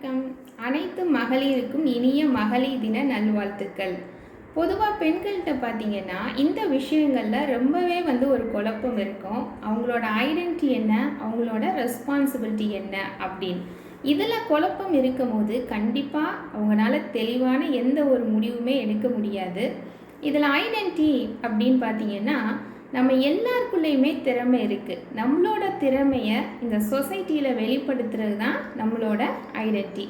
வணக்கம். அனைத்து மகளிருக்கும் இனிய மகளிர் தின நல்வாழ்த்துக்கள். பொதுவாக பெண்கள்கிட்ட பார்த்தீங்கன்னா இந்த விஷயங்களில் ரொம்பவே ஒரு குழப்பம் இருக்கும். அவங்களோட ஐடென்டிட்டி என்ன, அவங்களோட ரெஸ்பான்சிபிலிட்டி என்ன அப்படின்னு இதில் குழப்பம் இருக்கும் போது கண்டிப்பாக அவங்களால தெளிவான எந்த ஒரு முடிவுமே எடுக்க முடியாது. இதில் ஐடென்டிட்டி அப்படின்னு பார்த்தீங்கன்னா நம்ம எல்லாருக்குள்ளேயுமே திறமை இருக்குது. நம்மளோட திறமையை இந்த சொசைட்டியில் வெளிப்படுத்துறது தான் நம்மளோட ஐடென்டிட்டி.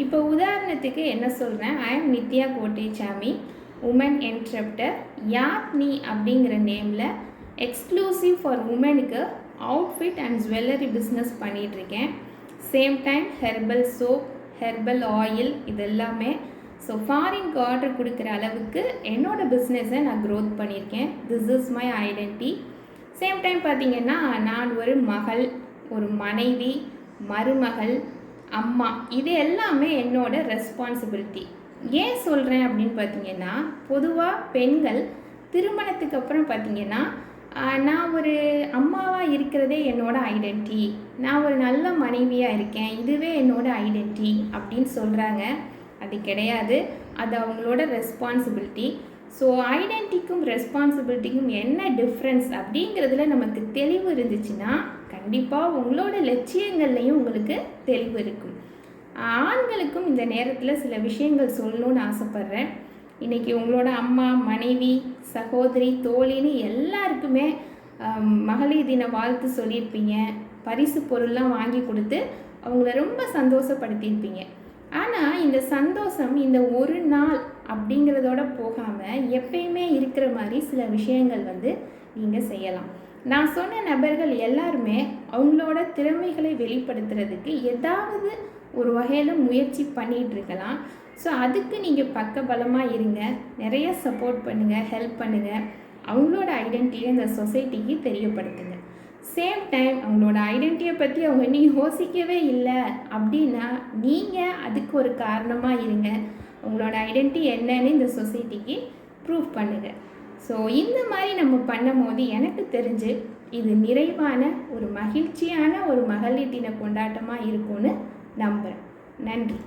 இப்போ உதாரணத்துக்கு என்ன சொல்கிறேன், I am Nithya Kottesamy, woman entrepreneur. யார் நீ அப்படிங்கிற நேமில் எக்ஸ்க்ளூசிவ் ஃபார் உமனுக்கு அவுட்ஃபிட் அண்ட் ஜுவல்லரி பிஸ்னஸ் பண்ணிகிட்ருக்கேன். Same time herbal soap, herbal oil இது எல்லாமே ஃபாரின்க்கு ஆர்டர் கொடுக்குற அளவுக்கு என்னோடய பிஸ்னஸை நான் க்ரோத் பண்ணியிருக்கேன். This is my identity. Same time பார்த்திங்கன்னா நான் ஒரு மகள், ஒரு மனைவி, மருமகள், அம்மா, இது எல்லாமே என்னோடய ரெஸ்பான்சிபிலிட்டி. ஏன் சொல்கிறேன் அப்படின்னு பார்த்திங்கன்னா, பொதுவாக பெண்கள் திருமணத்துக்கு அப்புறம் பார்த்திங்கன்னா நான் ஒரு அம்மாவாக இருக்கிறதே என்னோடய ஐடென்டிட்டி, நான் ஒரு நல்ல மனைவியாக இருக்கேன், இதுவே என்னோடய ஐடென்டிட்டி அப்படின்னு சொல்கிறாங்க. அது கிடையாது, அது அவங்களோட ரெஸ்பான்சிபிலிட்டி. ஐடென்டிட்டிக்கும் ரெஸ்பான்சிபிலிட்டிக்கும் என்ன டிஃப்ரென்ஸ் அப்படிங்கிறதுல நமக்கு தெளிவு இருந்துச்சுன்னா கண்டிப்பாக உங்களோட லட்சியங்கள்லையும் உங்களுக்கு தெளிவு இருக்கும். ஆண்களுக்கும் இந்த நேரத்தில் சில விஷயங்கள் சொல்லணும்னு ஆசைப்பட்றேன். இன்றைக்கி உங்களோட அம்மா, மனைவி, சகோதரி, தோழின்னு எல்லாருக்குமே மகளிர் தின வாழ்த்து சொல்லியிருப்பீங்க, பரிசு பொருள்லாம் வாங்கி கொடுத்து அவங்கள ரொம்ப சந்தோஷப்படுத்தியிருப்பீங்க. ஆனால் இந்த சந்தோஷம் இந்த ஒரு நாள் அப்படிங்கிறதோட போகாமல் எப்பயுமே இருக்கிற மாதிரி சில விஷயங்கள் நீங்கள் செய்யலாம். நான் சொன்ன நபர்கள் எல்லாருமே அவங்களோட திறமைகளை வெளிப்படுத்துறதுக்கு ஏதாவது ஒரு வகையில் முயற்சி பண்ணிகிட்ருக்கலாம். அதுக்கு நீங்கள் பக்கபலமாக இருங்க, நிறைய சப்போர்ட் பண்ணுங்கள், ஹெல்ப் பண்ணுங்கள், அவங்களோட ஐடென்டிட்டியை இந்த சொசைட்டிக்கு தெரியப்படுத்துங்க. சேம் டைம் அவங்களோட ஐடென்டிட்டியை பற்றி அவங்க இன்னும் யோசிக்கவே இல்லை அப்படின்னா நீங்கள் அதுக்கு ஒரு காரணமாக இருங்க. உங்களோட ஐடென்டிட்டி என்னன்னு இந்த சொசைட்டிக்கு ப்ரூவ் பண்ணுங்கள். இந்த மாதிரி நம்ம பண்ணும் போது எனக்கு தெரிஞ்சு இது நிறைவான ஒரு மகிழ்ச்சியான ஒரு மகளிர் தின கொண்டாட்டமாக இருக்கும்னு நம்புகிறேன். நன்றி.